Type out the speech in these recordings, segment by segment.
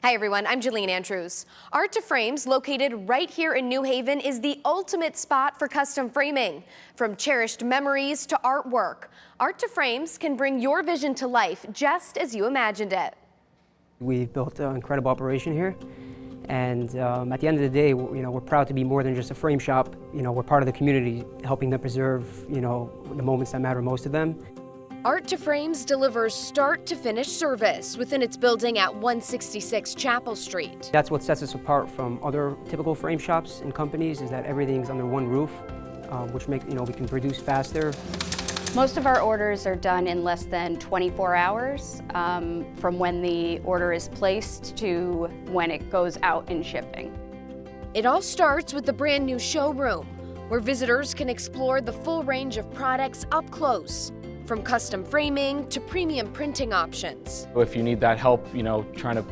Hi everyone, I'm Jalene Andrews. Art to Frames, located right here in New Haven, is the ultimate spot for custom framing. From cherished memories to artwork, Art to Frames can bring your vision to life just as you imagined it. We've built an incredible operation here, and at the end of the day, we're proud to be more than just a frame shop. We're part of the community, helping them preserve, the moments that matter most to them. Art to Frames delivers start-to-finish service within its building at 166 Chapel Street. That's what sets us apart from other typical frame shops and companies, is that everything's under one roof, which makes we can produce faster. Most of our orders are done in less than 24 hours from when the order is placed to when it goes out in shipping. It all starts with the brand new showroom, where visitors can explore the full range of products up close, from custom framing to premium printing options. If you need that help, trying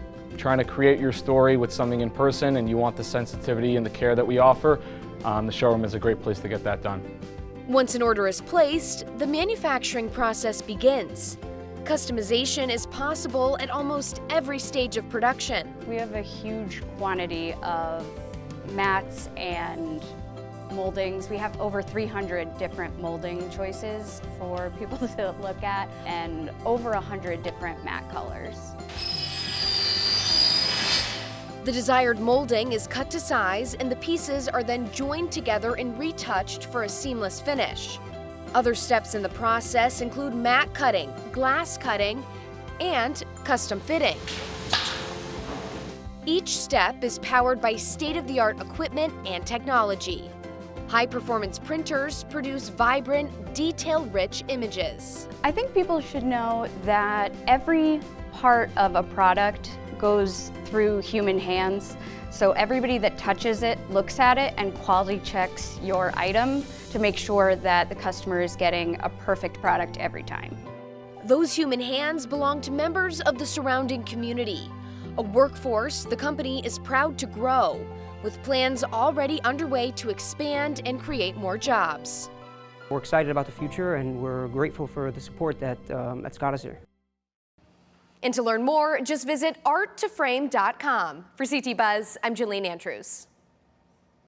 to create your story with something in person, and you want the sensitivity and the care that we offer, the showroom is a great place to get that done. Once an order is placed, the manufacturing process begins. Customization is possible at almost every stage of production. We have a huge quantity of mats and moldings. We have over 300 different molding choices for people to look at, and over 100 different matte colors. The desired molding is cut to size, and the pieces are then joined together and retouched for a seamless finish. Other steps in the process include matte cutting, glass cutting, and custom fitting. Each step is powered by state-of-the-art equipment and technology. High-performance printers produce vibrant, detail-rich images. I think people should know that every part of a product goes through human hands, so everybody that touches it looks at it and quality checks your item to make sure that the customer is getting a perfect product every time. Those human hands belong to members of the surrounding community, a workforce the company is proud to grow, with plans already underway to expand and create more jobs. We're excited about the future, and we're grateful for the support that's got us here. And to learn more, just visit arttoframe.com. For CT Buzz, I'm Jalene Andrews.